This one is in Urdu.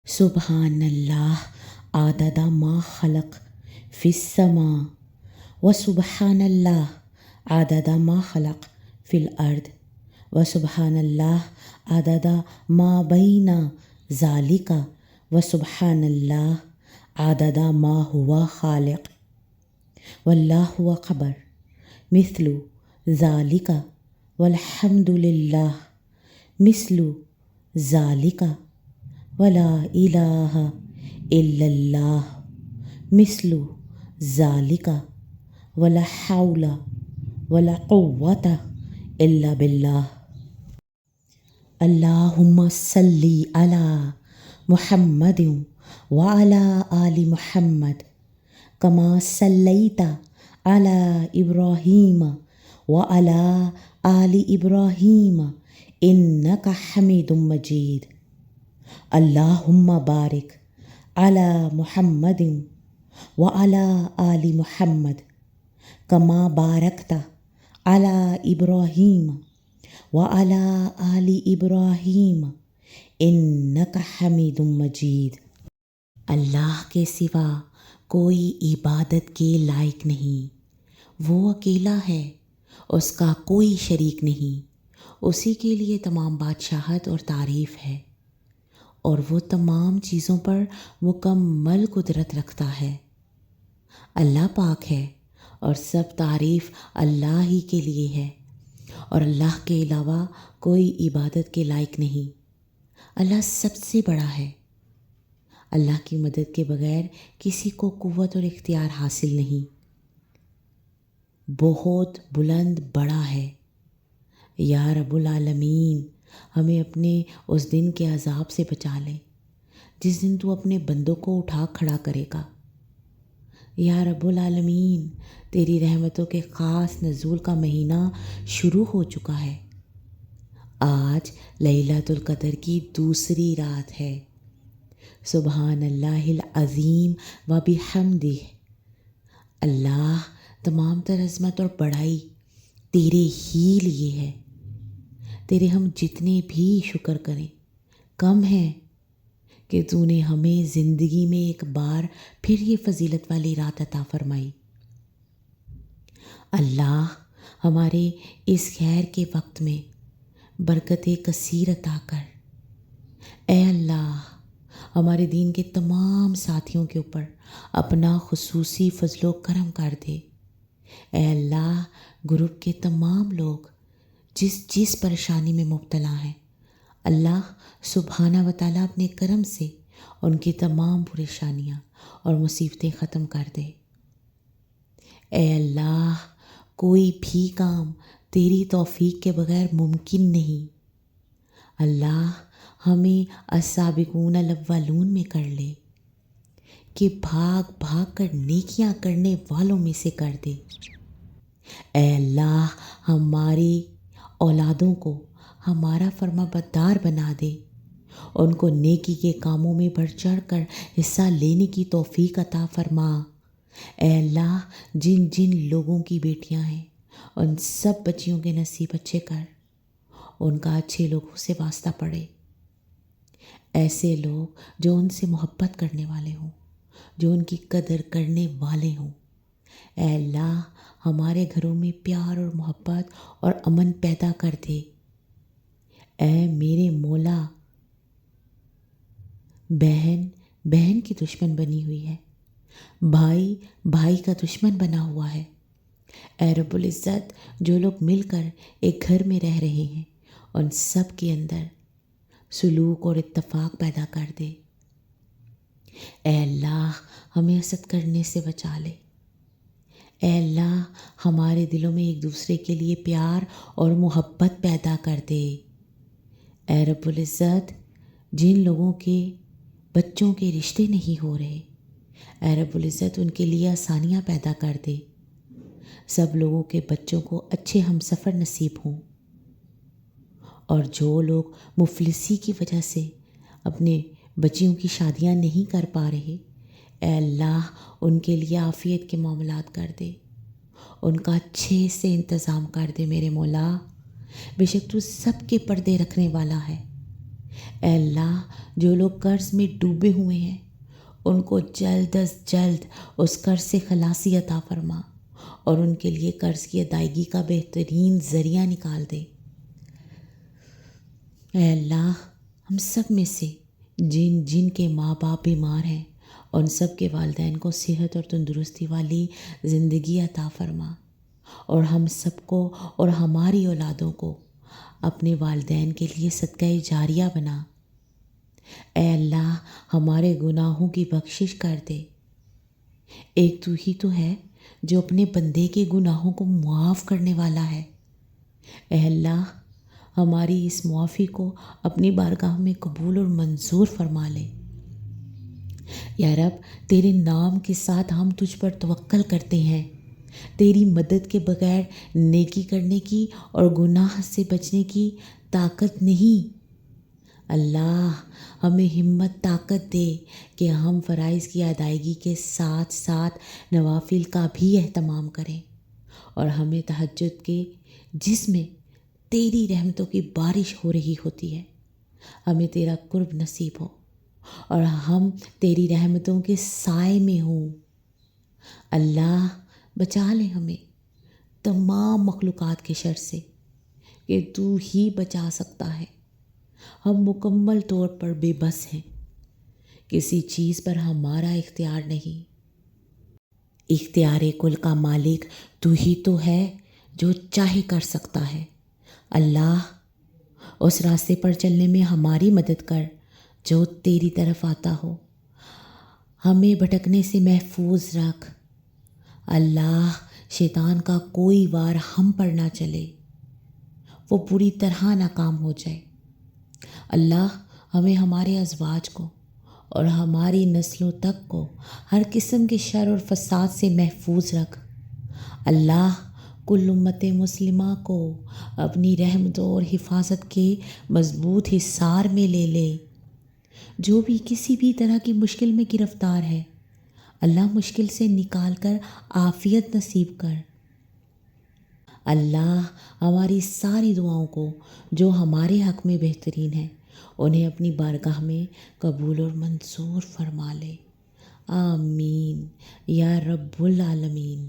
سبحان اللہ عدد ما خلق فی السماء و سبحان اللہ عدد ما خلق فی الارض و سبحان اللہ عدد ما بین ذالک و سبحان اللہ عدد ما ہوا خالق واللہ اکبر مثل ذالک والحمد للہ مثل ذالک ولا الہ الا اللہ مثل ذالک ولا حول ولا قوۃ الا باللہ اللہم صلی علی محمد وعلی آل محمد کما صلیت علی ابراہیم وعلی آل ابراہیم انک حمید مجید اللہم بارک علی محمد وعلی آل محمد کما بارکت علی ابراہیم وعلی آل ابراہیم انک حمید مجید۔ اللہ کے سوا کوئی عبادت کے لائق نہیں، وہ اکیلا ہے، اس کا کوئی شریک نہیں، اسی کے لیے تمام بادشاہت اور تعریف ہے، اور وہ تمام چیزوں پر مکمل قدرت رکھتا ہے۔ اللہ پاک ہے اور سب تعریف اللہ ہی کے لیے ہے، اور اللہ کے علاوہ کوئی عبادت کے لائق نہیں۔ اللہ سب سے بڑا ہے، اللہ کی مدد کے بغیر کسی کو قوت اور اختیار حاصل نہیں، بہت بلند بڑا ہے۔ یا رب العالمین، ہمیں اپنے اس دن کے عذاب سے بچا لے جس دن تو اپنے بندوں کو اٹھا کھڑا کرے گا۔ یا رب العالمین، تیری رحمتوں کے خاص نزول کا مہینہ شروع ہو چکا ہے۔ آج لیلۃ القدر کی دوسری رات ہے۔ سبحان اللہ العظیم و بحمدہ۔ اللہ، تمام تر عظمت اور بڑائی تیرے ہی لیے ہے، تیرے ہم جتنے بھی شکر کریں کم ہے کہ تو نے ہمیں زندگی میں ایک بار پھر یہ فضیلت والی رات عطا فرمائی۔ اللہ، ہمارے اس خیر کے وقت میں برکت کثیر عطا کر۔ اے اللہ، ہمارے دین کے تمام ساتھیوں کے اوپر اپنا خصوصی فضل و کرم کر دے۔ اے اللہ، گروپ کے تمام لوگ جس پریشانی میں مبتلا ہیں، اللہ سبحانہ و تعالیٰ اپنے کرم سے ان کی تمام پریشانیاں اور مصیبتیں ختم کر دے۔ اے اللہ، کوئی بھی کام تیری توفیق کے بغیر ممکن نہیں۔ اللہ، ہمیں السابقون الاولون میں کر لے کہ بھاگ بھاگ کر نیکیاں کرنے والوں میں سے کر دے۔ اے اللہ، ہماری اولادوں کو ہمارا فرما بردار بنا دے، ان کو نیکی کے کاموں میں بڑھ چڑھ کر حصہ لینے کی توفیق عطا فرما۔ اے اللہ، جن جن لوگوں کی بیٹیاں ہیں ان سب بچیوں کے نصیب اچھے کر، ان کا اچھے لوگوں سے واسطہ پڑے، ایسے لوگ جو ان سے محبت کرنے والے ہوں، جو ان کی قدر کرنے والے ہوں۔ اے اللہ، ہمارے گھروں میں پیار اور محبت اور امن پیدا کر دے۔ اے میرے مولا، بہن بہن کی دشمن بنی ہوئی ہے، بھائی بھائی کا دشمن بنا ہوا ہے۔ اے رب العزت، جو لوگ مل کر ایک گھر میں رہ رہے ہیں ان سب کے اندر سلوک اور اتفاق پیدا کر دے۔ اے اللہ، ہمیں حسد کرنے سے بچا لے۔ اے اللہ، ہمارے دلوں میں ایک دوسرے کے لیے پیار اور محبت پیدا کر دے۔ اے رب العزت، جن لوگوں کے بچوں کے رشتے نہیں ہو رہے، اے رب العزت ان کے لیے آسانیاں پیدا کر دے، سب لوگوں کے بچوں کو اچھے ہم سفر نصیب ہوں، اور جو لوگ مفلسی کی وجہ سے اپنے بچیوں کی شادیاں نہیں کر پا رہے، اے اللہ ان کے لیے عافیت کے معاملات کر دے، ان کا اچھے سے انتظام کر دے۔ میرے مولا، بے شک تو سب کے پردے رکھنے والا ہے، اے اللہ، جو لوگ قرض میں ڈوبے ہوئے ہیں ان کو جلد از جلد اس قرض سے خلاصی عطا فرما اور ان کے لیے قرض کی ادائیگی کا بہترین ذریعہ نکال دے۔ اے اللہ، ہم سب میں سے جن جن کے ماں باپ بیمار ہیں ان سب کے والدین کو صحت اور تندرستی والی زندگی عطا فرما، اور ہم سب کو اور ہماری اولادوں کو اپنے والدین کے لیے صدقہ جاریہ بنا۔ اے اللہ، ہمارے گناہوں کی بخشش کر دے۔ ایک تو ہی تو ہے جو اپنے بندے کے گناہوں کو معاف کرنے والا ہے۔ اے اللہ، ہماری اس معافی کو اپنی بارگاہ میں قبول اور منظور فرما لے۔ یا رب، تیرے نام کے ساتھ ہم تجھ پر توکل کرتے ہیں۔ تیری مدد کے بغیر نیکی کرنے کی اور گناہ سے بچنے کی طاقت نہیں۔ اللہ، ہمیں ہمت طاقت دے کہ ہم فرائض کی ادائیگی کے ساتھ ساتھ نوافل کا بھی اہتمام کریں، اور ہمیں تہجد کے جس میں تیری رحمتوں کی بارش ہو رہی ہوتی ہے ہمیں تیرا قرب نصیب ہو اور ہم تیری رحمتوں کے سائے میں ہوں۔ اللہ، بچا لے ہمیں تمام مخلوقات کے شر سے، کہ تو ہی بچا سکتا ہے۔ ہم مکمل طور پر بے بس ہیں، کسی چیز پر ہمارا اختیار نہیں۔ اختیار کل کا مالک تو ہی تو ہے جو چاہے کر سکتا ہے۔ اللہ، اس راستے پر چلنے میں ہماری مدد کر جو تیری طرف آتا ہو، ہمیں بھٹکنے سے محفوظ رکھ۔ اللہ، شیطان کا کوئی وار ہم پر نہ چلے، وہ پوری طرح ناکام ہو جائے۔ اللہ، ہمیں ہمارے ازواج کو اور ہماری نسلوں تک کو ہر قسم کے شر اور فساد سے محفوظ رکھ۔ اللہ، کل امت مسلمہ کو اپنی رحمتوں اور حفاظت کے مضبوط حصار میں لے لے۔ جو بھی کسی بھی طرح کی مشکل میں گرفتار ہے، اللہ مشکل سے نکال کر عافیت نصیب کر۔ اللہ، ہماری ساری دعاؤں کو جو ہمارے حق میں بہترین ہے انہیں اپنی بارگاہ میں قبول اور منظور فرما لے۔ آمین یا رب العالمین۔